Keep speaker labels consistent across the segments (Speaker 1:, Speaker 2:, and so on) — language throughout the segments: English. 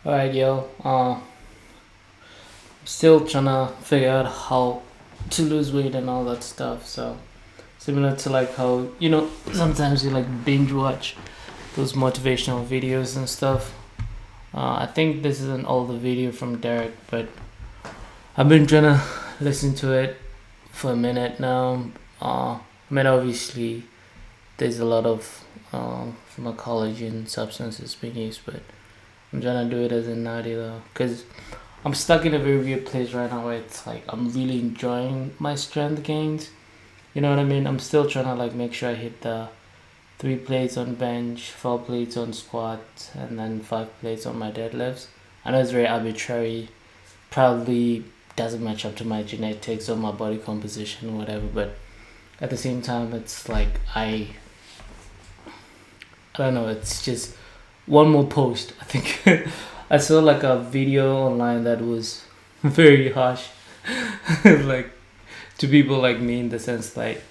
Speaker 1: Alright, yo. Still trying to figure out how to lose weight and all that stuff. So similar to like how sometimes you like binge watch those motivational videos and stuff. I think this is an older video from Derek, but I've been trying to listen to it for a minute now. Obviously, there's a lot of pharmacology and substances being used, but I'm trying to do it as a natty though, because I'm stuck in a very weird place right now where it's like I'm really enjoying my strength gains. You know what I mean? I'm still trying to like make sure I hit the 3 plates on bench, 4 plates on squat, and then 5 plates on my deadlifts. I know it's very arbitrary, probably doesn't match up to my genetics or my body composition or whatever, but at the same time it's like I don't know, it's just one more post. I think I saw like a video online that was very harsh, like to people like me, in the sense like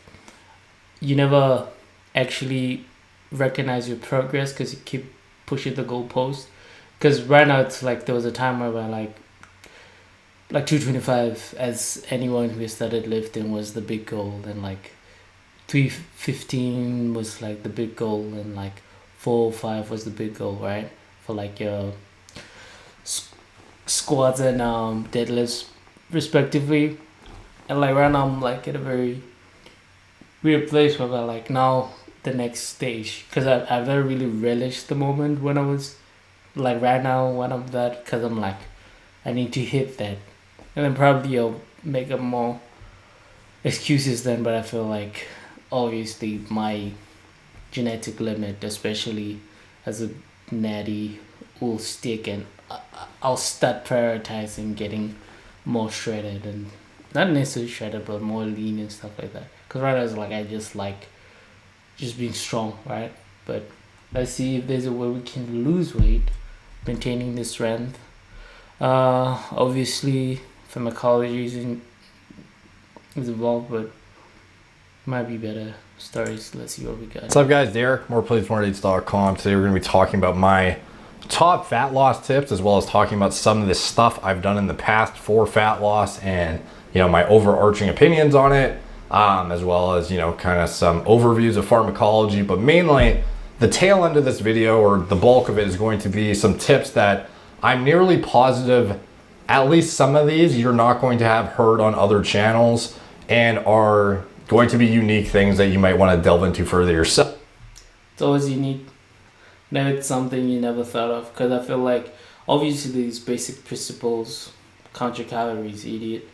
Speaker 1: you never actually recognize your progress because you keep pushing the goalpost. Because right now it's like there was a time where like 225, as anyone who started lifting, was the big goal, and like 315 was like the big goal, and like 405 was the big goal, right? For like your squats and deadlifts respectively. And like right now I'm like at a very weird place where I like now the next stage, because I've never really relished the moment when I was like right now when I'm that, because I'm like I need to hit that, and then probably I'll make up more excuses then. But I feel like obviously my genetic limit, especially as a natty, will stick, and I'll start prioritizing getting more shredded, and not necessarily shredded but more lean and stuff like that. Because right now it's like I just like just being strong, right? But let's see if there's a way we can lose weight maintaining the strength. Obviously pharmacology is involved, but might be better stories. Let's see what we got.
Speaker 2: What's up, guys? Derek, moreplaysmoredates.com. Today we're going to be talking about my top fat loss tips, as well as talking about some of the stuff I've done in the past for fat loss, and my overarching opinions on it, as well as kind of some overviews of pharmacology. But mainly the tail end of this video, or the bulk of it, is going to be some tips that I'm nearly positive at least some of these you're not going to have heard on other channels, and are going to be unique things that you might want to delve into further yourself.
Speaker 1: It's always unique. Now it's something you never thought of, because I feel like obviously these basic principles: count your calories, idiot.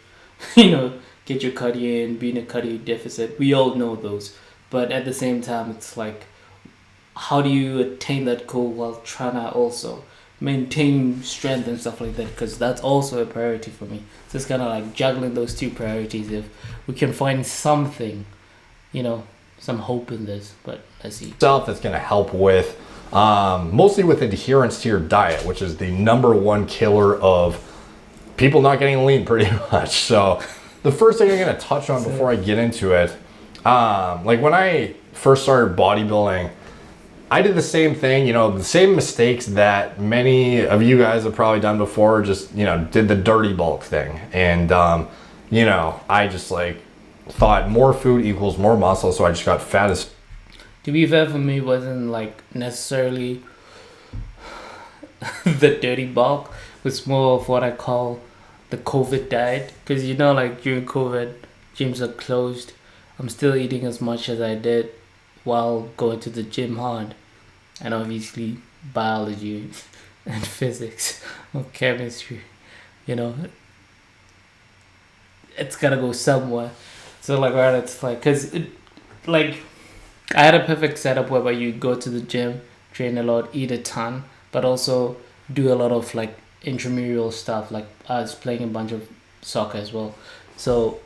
Speaker 1: Get your cardio in, be in a cardio deficit. We all know those, but at the same time, it's like, how do you attain that goal while trying to also maintain strength and stuff like that? Because that's also a priority for me. So it's kind of like juggling those two priorities. If we can find something, some hope in this, but let's see.
Speaker 2: That's going to help with mostly with adherence to your diet, which is the #1 killer of people not getting lean, pretty much. So the first thing I'm going to touch on before I get into it, like when I first started bodybuilding, I did the same thing, the same mistakes that many of you guys have probably done before. Just, did the dirty bulk thing. And, I just like thought more food equals more muscle. So I just got fat as.
Speaker 1: To be fair, for me, wasn't like necessarily the dirty bulk. It's more of what I call the COVID diet. Because, like during COVID, gyms are closed. I'm still eating as much as I did while going to the gym hard, and obviously biology and physics or chemistry, it's gotta go somewhere. So like, right, it's like, because like I had a perfect setup whereby you go to the gym, train a lot, eat a ton, but also do a lot of like intramural stuff. Like I was playing a bunch of soccer as well, so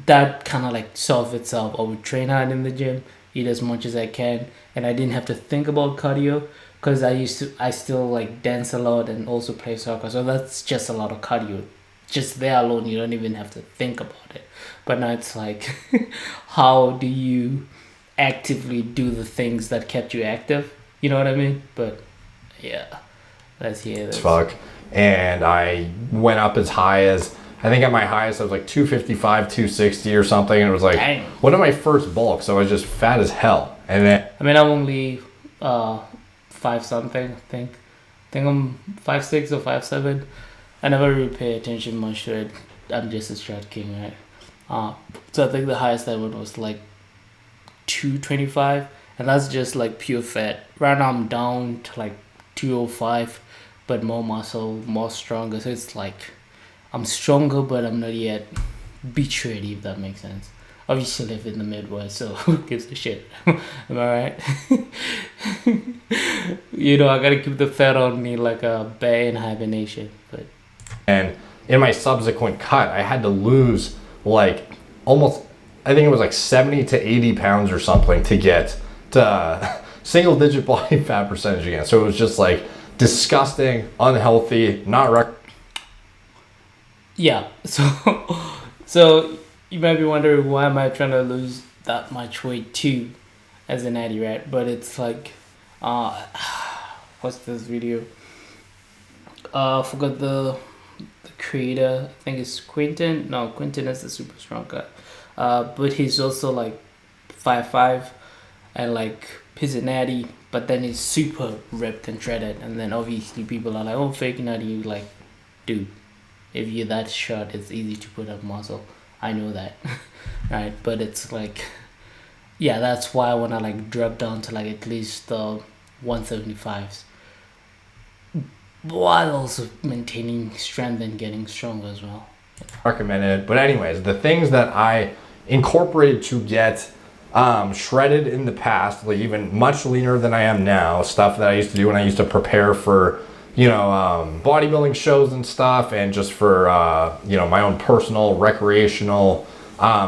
Speaker 1: that kind of like solved itself. I would train hard in the gym, eat as much as I can, and I didn't have to think about cardio, because I still like dance a lot and also play soccer, so that's just a lot of cardio. Just there alone, you don't even have to think about it. But now it's like, how do you actively do the things that kept you active? You know what I mean? But yeah, Let's hear this.
Speaker 2: Fuck. And I went up as high as, I think at my highest I was like 255, 260 or something. And it was like
Speaker 1: Dang.
Speaker 2: one of my first bulks. So I was just fat as hell. And then
Speaker 1: I mean, I'm only 5 something, I think. I think I'm 5'6" or 5'7". I never really pay attention much to it. I'm just a strat king, right? So I think the highest I went was like 225, and that's just like pure fat. Right now I'm down to like 205, but more muscle, more stronger. So it's like I'm stronger, but I'm not yet beach ready, if that makes sense. Obviously live in the Midwest, so who gives a shit? Am I right? You know, I gotta keep the fat on me like a bear in hibernation. But
Speaker 2: and in my subsequent cut, I had to lose like almost, I think it was like 70 to 80 pounds or something to get to single digit body fat percentage again. So it was just like disgusting, unhealthy, not
Speaker 1: yeah, so you might be wondering, why am I trying to lose that much weight too as a natty, right? But it's like, what's this video? I forgot the creator. I think it's Quentin. No, Quentin is the super strong guy. But he's also like 5'5", and like he's a natty, but then he's super ripped and shredded. And then obviously people are like, oh, fake natty. Like, dude, if you're that short, it's easy to put up muscle. I know that, right? But it's like, yeah, that's why I want to like drop down to like at least 175s, while also maintaining strength and getting stronger as well.
Speaker 2: recommended. But anyways, the things that I incorporated to get shredded in the past, like even much leaner than I am now, stuff that I used to do when I used to prepare for, you know, bodybuilding shows and stuff, and just for, you know, my own personal recreational,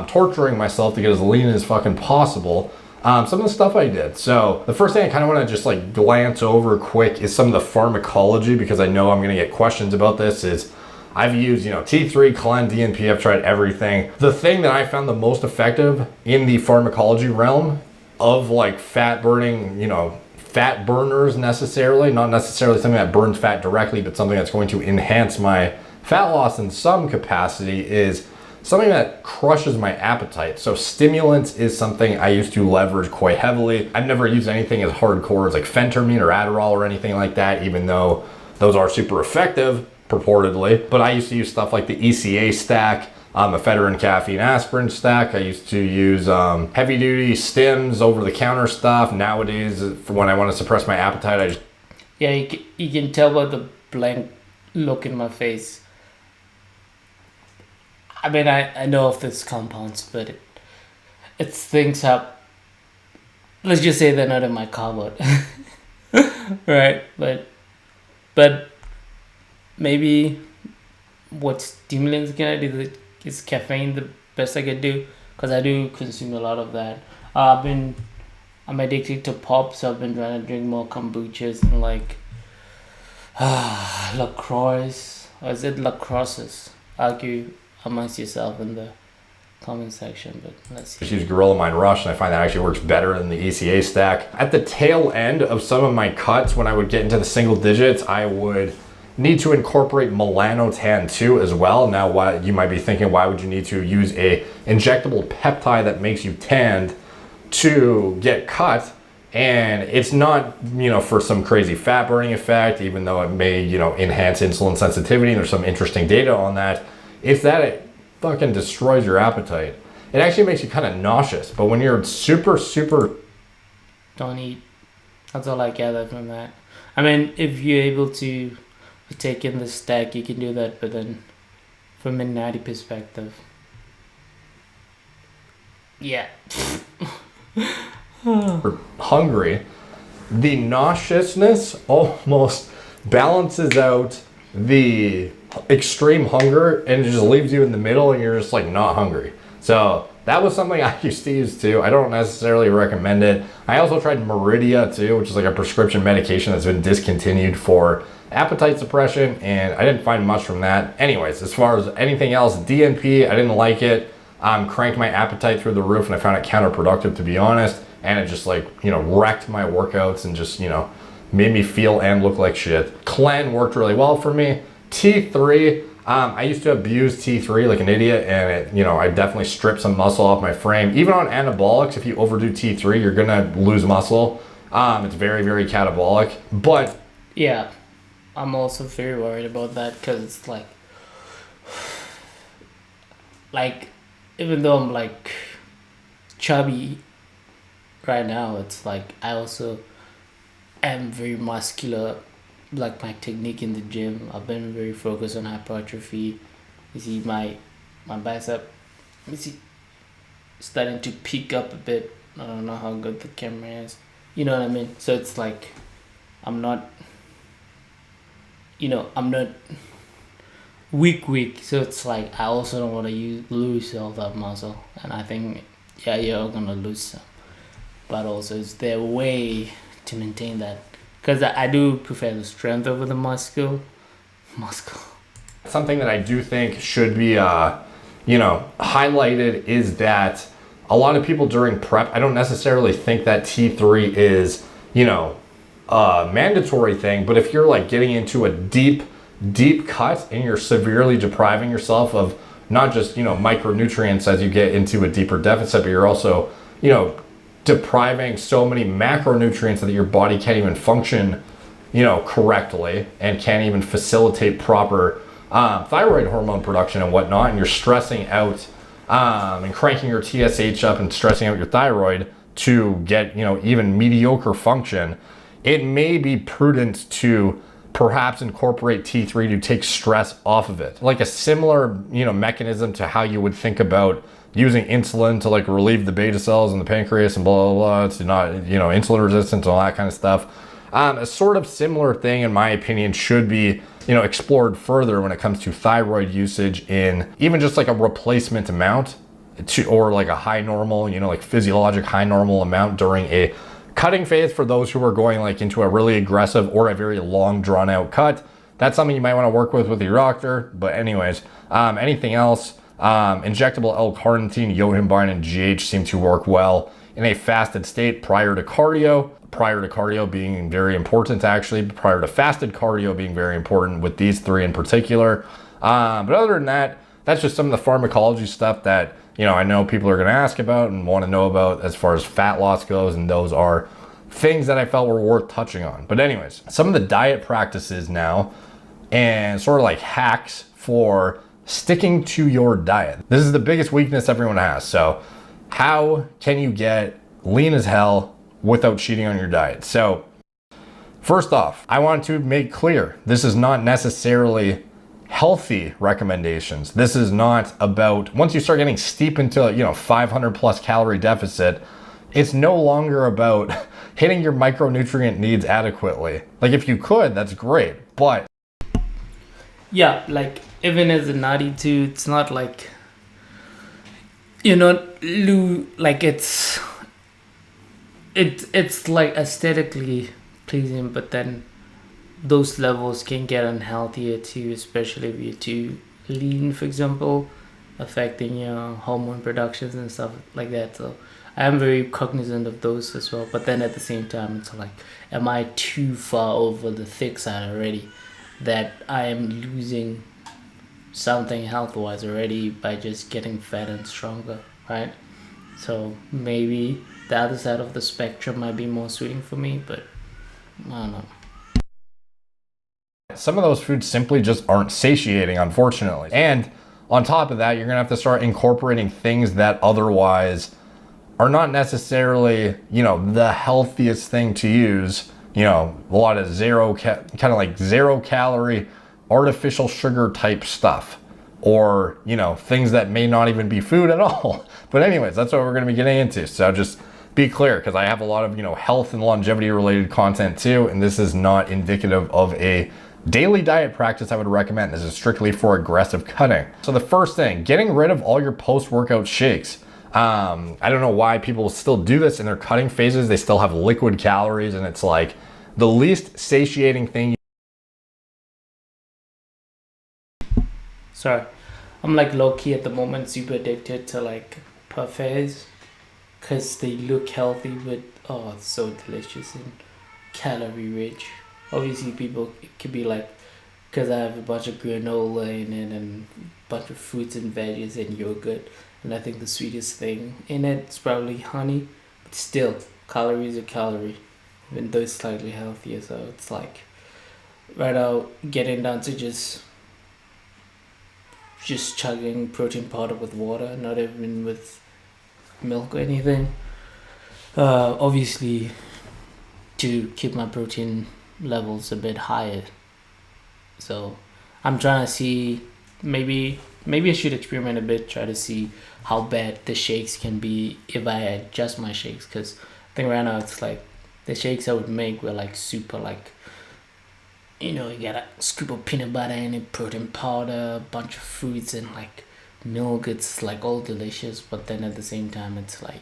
Speaker 2: torturing myself to get as lean as fucking possible. Some of the stuff I did. So the first thing I kind of want to just like glance over quick is some of the pharmacology, because I know I'm going to get questions about this. Is I've used, you know, T3, Clen, DNP, I've tried everything. The thing that I found the most effective in the pharmacology realm of like fat burning, you know, fat burners necessarily, not necessarily something that burns fat directly, but something that's going to enhance my fat loss in some capacity, is something that crushes my appetite. So stimulants is something I used to leverage quite heavily. I've never used anything as hardcore as like phentermine or Adderall or anything like that, even though those are super effective purportedly. But I used to use stuff like the ECA stack, ephedrine, caffeine, aspirin stack. I used to use heavy duty stims, over the counter stuff. Nowadays, for when I want to suppress my appetite, I just...
Speaker 1: Yeah, you can tell by the blank look in my face. I mean, I know of these compounds, but it's things up. Let's just say they're not in my cupboard, right? But maybe what stimulants can I do? Is caffeine the best I could do? Because I do consume a lot of that. I'm addicted to pop, so I've been trying to drink more kombuchas and like LaCroix. Or is it LaCroixes? Argue amongst yourself in the comment section, but let's see.
Speaker 2: Just use Gorilla Mind Rush, and I find that actually works better than the ECA stack. At the tail end of some of my cuts, when I would get into the single digits, I would need to incorporate melanotan too as well. Now, why you might be thinking, why would you need to use a injectable peptide that makes you tanned to get cut? And it's not, you know, for some crazy fat burning effect, even though it may, you know, enhance insulin sensitivity, and there's some interesting data on that. It's that it fucking destroys your appetite. It actually makes you kind of nauseous. But when you're super
Speaker 1: don't eat. That's all I gather from that. I mean, if you're able to take in the stack, you can do that. But then, from a natty perspective, yeah.
Speaker 2: hungry, the nauseousness almost balances out the extreme hunger, and it just leaves you in the middle, and you're just like not hungry. So that was something I used to use too. I don't necessarily recommend it. I also tried Meridia too, which is like a prescription medication that's been discontinued for appetite suppression, and I didn't find much from that. Anyways, as far as anything else, DNP, I didn't like it. Cranked my appetite through the roof, and I found it counterproductive, to be honest. And it just like, you know, wrecked my workouts and just, you know, made me feel and look like shit. Clen worked really well for me. T3, I used to abuse T3 like an idiot, and it, you know, I definitely stripped some muscle off my frame. Even on anabolics, if you overdo T3, you're gonna lose muscle. It's very, very catabolic, but
Speaker 1: yeah, I'm also very worried about that because it's like even though I'm like chubby right now, it's like I also am very muscular. Like my technique in the gym, I've been very focused on hypertrophy. You see my bicep, you see, starting to peak up a bit. I don't know how good the camera is. You know what I mean? So it's like I'm not, I'm not weak. So it's like I also don't want to lose all that muscle, and I think yeah, you're gonna lose some, but also is there a way to maintain that? Because I do prefer the strength over the muscle.
Speaker 2: Something that I do think should be, highlighted is that a lot of people during prep, I don't necessarily think that T3 is, a mandatory thing, but if you're like getting into a deep cut and you're severely depriving yourself of not just, micronutrients as you get into a deeper deficit, but you're also, depriving so many macronutrients that your body can't even function, correctly, and can't even facilitate proper thyroid hormone production and whatnot, and you're stressing out and cranking your TSH up and stressing out your thyroid to get, even mediocre function, it may be prudent to perhaps incorporate T3 to take stress off of it. Like a similar, mechanism to how you would think about using insulin to like relieve the beta cells in the pancreas and blah, blah, blah, to not, insulin resistance and all that kind of stuff. A sort of similar thing, in my opinion, should be, explored further when it comes to thyroid usage in even just like a replacement amount or like a high normal, like physiologic high normal amount during a cutting phase for those who are going like into a really aggressive or a very long drawn out cut. That's something you might want to work with your doctor. But anyways, anything else? Injectable L-carnitine, yohimbine, and GH seem to work well in a fasted state prior to cardio. Prior to cardio being very important, actually. Prior to fasted cardio being very important with these three in particular. But other than that, that's just some of the pharmacology stuff that, I know people are going to ask about and want to know about as far as fat loss goes. And those are things that I felt were worth touching on. But anyways, some of the diet practices now and sort of like hacks for sticking to your diet. This is the biggest weakness everyone has. So how can you get lean as hell without cheating on your diet? So first off, I want to make clear, this is not necessarily healthy recommendations. This is not about, once you start getting steep into 500 plus calorie deficit, it's no longer about hitting your micronutrient needs adequately. Like if you could, that's great, but
Speaker 1: yeah, like even as a natty too, it's not like like it's like aesthetically pleasing, but then those levels can get unhealthier too, especially if you're too lean, for example, affecting your hormone productions and stuff like that. So I am very cognizant of those as well, but then at the same time it's like, am I too far over the thick side already that I am losing something health-wise already by just getting fat and stronger, right? So maybe the other side of the spectrum might be more suiting for me, but I don't know.
Speaker 2: Some of those foods simply just aren't satiating, unfortunately. And on top of that, you're gonna have to start incorporating things that otherwise are not necessarily, the healthiest thing to use. A lot of zero calorie, artificial sugar type stuff, or, things that may not even be food at all. But anyways, that's what we're gonna be getting into. So just be clear, because I have a lot of, health and longevity related content too, and this is not indicative of a daily diet practice I would recommend. This is strictly for aggressive cutting. So the first thing, getting rid of all your post-workout shakes. I don't know why people still do this in their cutting phases. They still have liquid calories, and it's like the least satiating thing.
Speaker 1: Sorry, I'm like low-key at the moment super addicted to like parfaits because they look healthy, but oh, it's so delicious. And calorie rich. Obviously, people it could be like, because I have a bunch of granola in it and a bunch of fruits and veggies and yogurt, and I think the sweetest thing in it is probably honey. But still, calories are calorie, even though it's slightly healthier. So it's like right now getting down to just chugging protein powder with water, not even with milk or anything. Obviously, to keep my protein levels a bit higher. So I'm trying to see, maybe I should experiment a bit, try to see how bad the shakes can be if I adjust my shakes. Because I think right now it's like the shakes I would make were like super like, you gotta scoop of peanut butter in it, protein powder, a bunch of fruits and like milk. It's like all delicious, but then at the same time it's like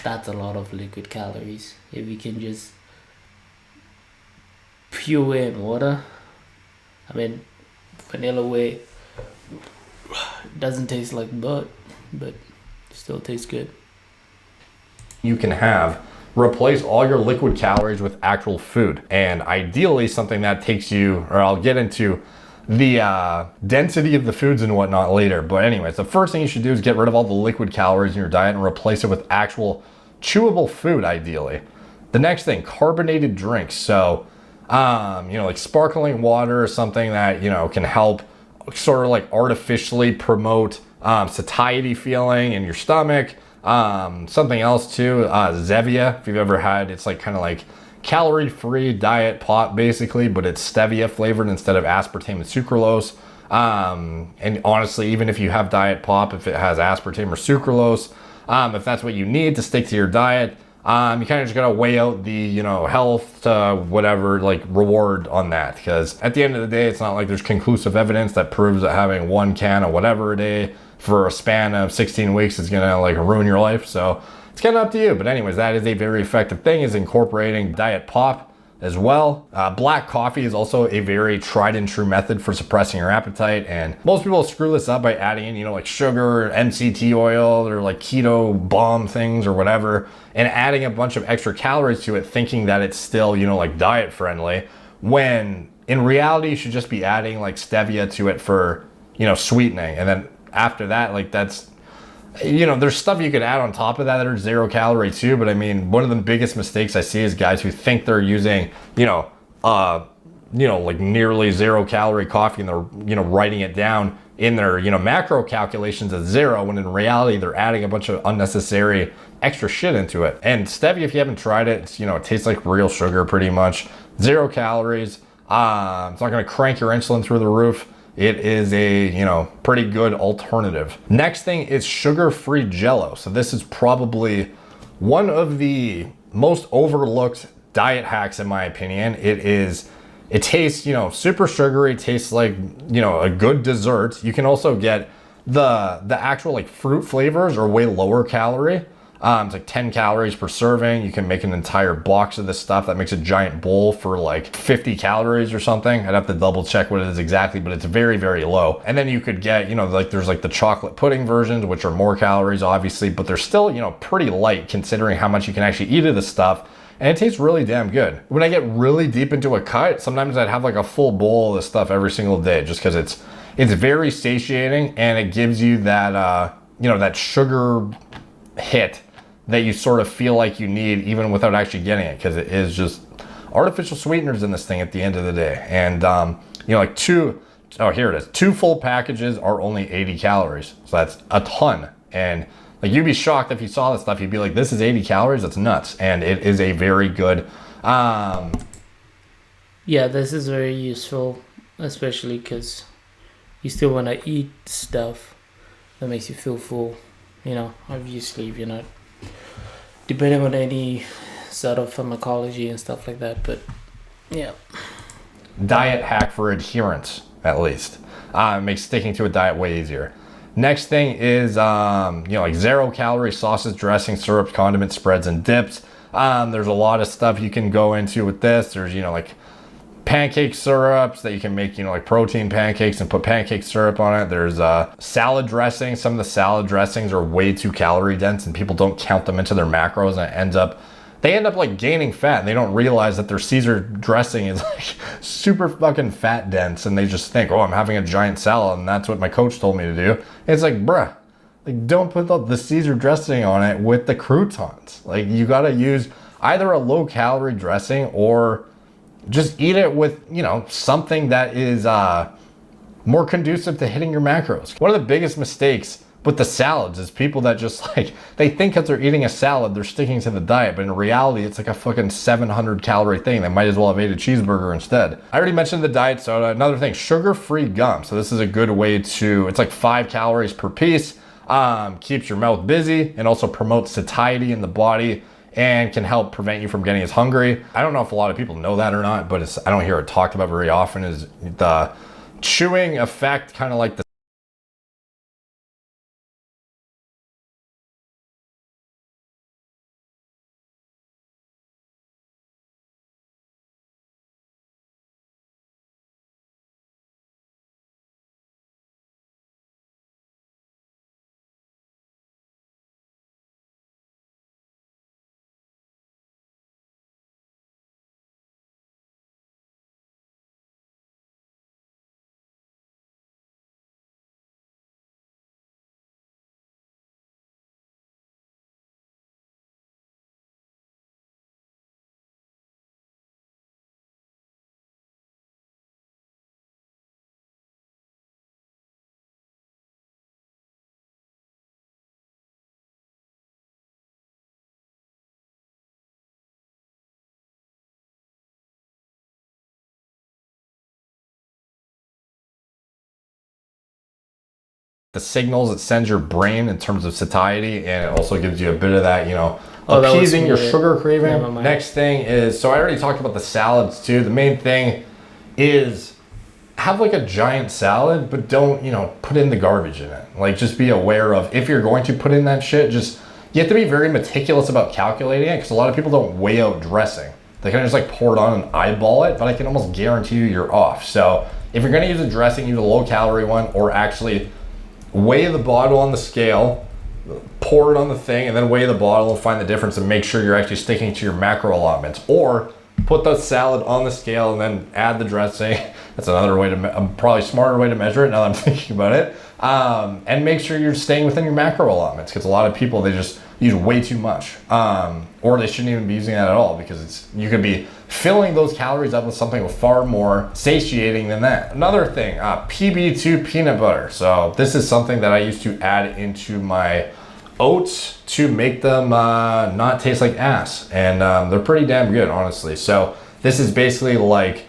Speaker 1: that's a lot of liquid calories. If you can just pure in water, I mean vanilla whey doesn't taste like butt, but still tastes good.
Speaker 2: You can have replace all your liquid calories with actual food, and ideally something that takes you, or I'll get into the density of the foods and whatnot later, but anyways, the first thing you should do is get rid of all the liquid calories in your diet and replace it with actual chewable food, ideally. The next thing, carbonated drinks. So like sparkling water or something that can help sort of like artificially promote satiety feeling in your stomach. Something else too, Zevia, if you've ever had, it's like kind of like calorie-free diet pop basically, but it's stevia flavored instead of aspartame and sucralose. And honestly, even if you have diet pop, if it has aspartame or sucralose, if that's what you need to stick to your diet, you kind of just gotta weigh out the health whatever like reward on that, because at the end of the day, it's not like there's conclusive evidence that proves that having 1 can of whatever a day for a span of 16 weeks is gonna like ruin your life. So it's kind of up to you. But anyways, that is a very effective thing, is incorporating diet pop as well. Black coffee is also a very tried and true method for suppressing your appetite, and most people screw this up by adding in like sugar, MCT oil, or like keto bomb things or whatever, and adding a bunch of extra calories to it, thinking that it's still like diet friendly, when in reality you should just be adding like stevia to it for sweetening. And then after that, like that's there's stuff you could add on top of that are 0 calorie too. But I mean, one of the biggest mistakes I see is guys who think they're using like nearly 0 calorie coffee, and they're writing it down in their macro calculations as 0, when in reality they're adding a bunch of unnecessary extra shit into it. And stevia, if you haven't tried it, it tastes like real sugar pretty much. 0 calories. It's not going to crank your insulin through the roof. It is a pretty good alternative. Next thing is sugar-free Jello. So this is probably one of the most overlooked diet hacks in my opinion. It tastes super sugary, tastes like a good dessert. You can also get the actual like fruit flavors are way lower calorie. It's like 10 calories per serving. You can make an entire box of this stuff that makes a giant bowl for like 50 calories or something. I'd have to double check what it is exactly, but it's very, very low. And then you could get, like there's like the chocolate pudding versions, which are more calories obviously, but they're still, pretty light considering how much you can actually eat of this stuff. And it tastes really damn good. When I get really deep into a cut, sometimes I'd have like a full bowl of this stuff every single day, just because it's very satiating, and it gives you that, that sugar hit that you sort of feel like you need even without actually getting it, because it is just artificial sweeteners in this thing at the end of the day. And like two full packages are only 80 calories, so that's a ton. And like you'd be shocked if you saw this stuff, you'd be like, this is 80 calories, that's nuts. And it is a very good
Speaker 1: yeah, this is very useful, especially because you still want to eat stuff that makes you feel full. Obviously if you're not depending on any sort of pharmacology and stuff like that, but yeah.
Speaker 2: Diet hack for adherence, at least. Makes sticking to a diet way easier. Next thing is like 0 calorie sauces, dressings, syrups, condiments, spreads, and dips. There's a lot of stuff you can go into with this. There's like pancake syrups that you can make, like protein pancakes and put pancake syrup on it. There's salad dressing. Some of the salad dressings are way too calorie dense and people don't count them into their macros, and it ends up they end up like gaining fat and they don't realize that their Caesar dressing is like super fucking fat dense, and they just think, oh, I'm having a giant salad and that's what my coach told me to do. And it's like, bruh, like don't put the Caesar dressing on it with the croutons. Like you gotta use either a low calorie dressing or just eat it with, you know, something that is more conducive to hitting your macros. One of the biggest mistakes with the salads is people that just like, they think because they're eating a salad, they're sticking to the diet, but in reality, it's like a fucking 700 calorie thing. They might as well have ate a cheeseburger instead. I already mentioned the diet soda. Another thing, sugar-free gum. So this is a good way to, it's like 5 calories per piece, keeps your mouth busy and also promotes satiety in the body and can help prevent you from getting as hungry. I don't know if a lot of people know that or not, but I don't hear it talked about very often, is the chewing effect, kind of like the signals it sends your brain in terms of satiety, and it also gives you a bit of that, you know, appeasing your sugar craving. Yeah, next thing is, so I already talked about the salads too. The main thing is have like a giant salad, but don't, you know, put in the garbage in it. Like just be aware of, if you're going to put in that shit, just, you have to be very meticulous about calculating it, because a lot of people don't weigh out dressing. They kind of just like pour it on and eyeball it, but I can almost guarantee you off. So if you're gonna use a dressing, use a low calorie one, or actually weigh the bottle on the scale, pour it on the thing, and then weigh the bottle and find the difference and make sure you're actually sticking to your macro allotments. Or put the salad on the scale and then add the dressing. That's another way to, probably smarter way to measure it now that I'm thinking about it. And make sure you're staying within your macro allotments, because a lot of people, they just use way too much. Or they shouldn't even be using that at all, because you could be filling those calories up with something far more satiating than that. Another thing, PB2 peanut butter. So this is something that I used to add into my oats to make them not taste like ass. And they're pretty damn good, honestly. So this is basically like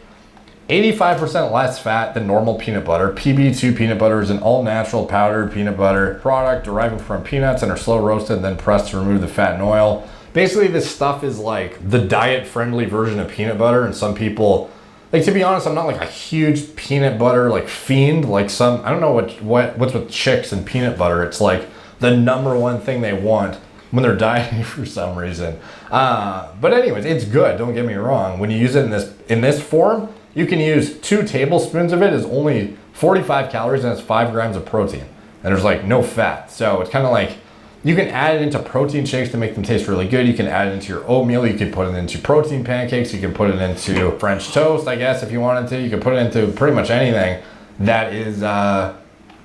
Speaker 2: 85% less fat than normal peanut butter. PB2 peanut butter is an all-natural powdered peanut butter product deriving from peanuts and are slow roasted and then pressed to remove the fat and oil. Basically, this stuff is like the diet-friendly version of peanut butter, and some people, like, to be honest, I'm not like a huge peanut butter like fiend. Like some, I don't know what's with chicks and peanut butter. It's like the #1 thing they want when they're dieting for some reason. But anyways, it's good. Don't get me wrong. When you use it in this form, you can use 2 tablespoons of it. Is only 45 calories and it's 5 grams of protein, and there's like no fat. So it's kind of like, you can add it into protein shakes to make them taste really good. You can add it into your oatmeal. You can put it into protein pancakes. You can put it into French toast, I guess, if you wanted to. You can put it into pretty much anything that is, I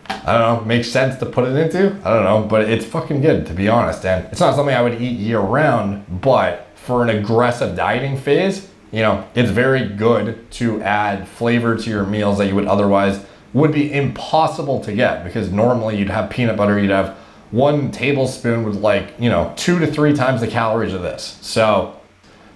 Speaker 2: don't know, makes sense to put it into. I don't know, but it's fucking good, to be honest. And it's not something I would eat year round, but for an aggressive dieting phase, you know, it's very good to add flavor to your meals that you would otherwise would be impossible to get, because normally you'd have peanut butter, you'd have 1 tablespoon with like, you know, 2 to 3 times the calories of this. So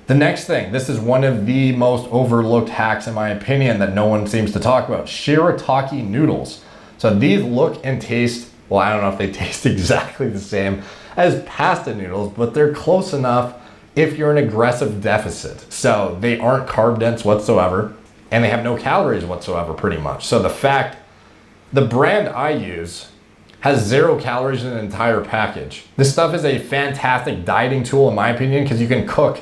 Speaker 2: the next thing, this is one of the most overlooked hacks in my opinion that no one seems to talk about: shirataki noodles. So these look and taste, well, I don't know if they taste exactly the same as pasta noodles, but they're close enough if you're in aggressive deficit. So they aren't carb dense whatsoever, and they have no calories whatsoever pretty much. So the brand I use has 0 calories in an entire package. This stuff is a fantastic dieting tool in my opinion, because you can cook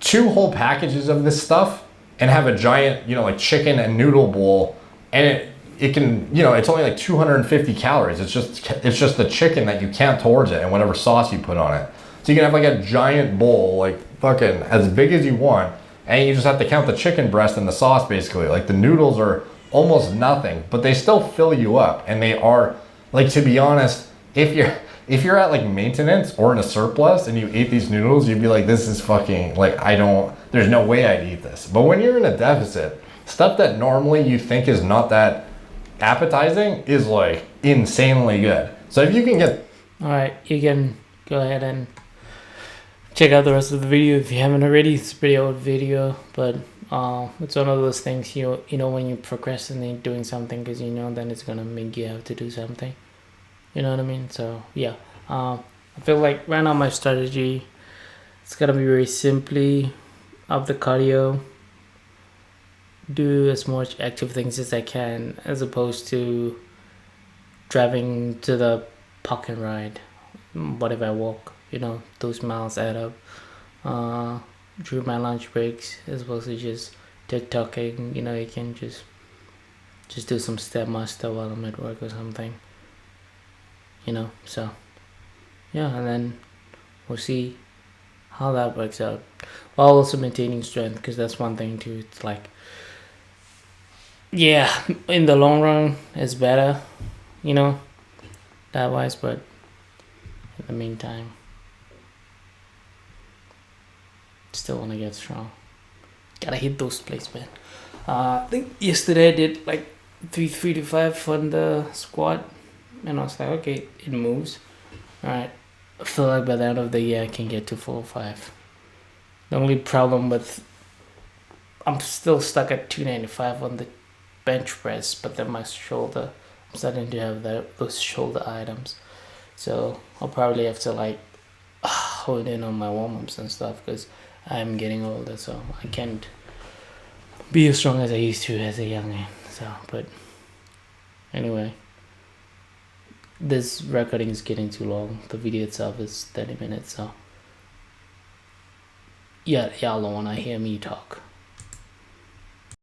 Speaker 2: 2 whole packages of this stuff and have a giant, you know, like chicken and noodle bowl, and it can, you know, it's only like 250 calories. It's just the chicken that you count towards it and whatever sauce you put on it. So you can have like a giant bowl, like fucking as big as you want, and you just have to count the chicken breast and the sauce basically. Like the noodles are almost nothing, but they still fill you up, and they are like, to be honest, if you're at like maintenance or in a surplus and you ate these noodles, you'd be like, this is fucking like, there's no way I'd eat this. But when you're in a deficit, stuff that normally you think is not that appetizing is like insanely good. So if you can get,
Speaker 1: all right, you can go ahead and check out the rest of the video if you haven't already. It's a pretty old video, but it's one of those things, you know when you procrastinate doing something because you know then it's gonna make you have to do something, you know what I mean? So yeah, I feel like right now my strategy, it's gonna be very simply up the cardio, do as much active things as I can, as opposed to driving to the park and ride. What if I walk? You know, those miles add up. During my lunch breaks, as opposed to just TikToking, you know, you can just do some step master while I'm at work or something, you know. So yeah, and then we'll see how that works out, while also maintaining strength, because that's one thing too. It's like, yeah, in the long run it's better, you know, that wise, but in the meantime still want to get strong. Gotta hit those plates, man. I think yesterday I did like 3 to 5 on the squat, and I was like, okay, it moves. All right, I feel like by the end of the year I can get to 4 or 5. The only problem with, I'm still stuck at 295 on the bench press, but then my shoulder, I'm starting to have those shoulder items, so I'll probably have to like hold in on my warm-ups and stuff, because I'm getting older, so I can't be as strong as I used to as a young man. So, but anyway, this recording is getting too long. The video itself is 30 minutes, so yeah, y'all don't want to hear me talk.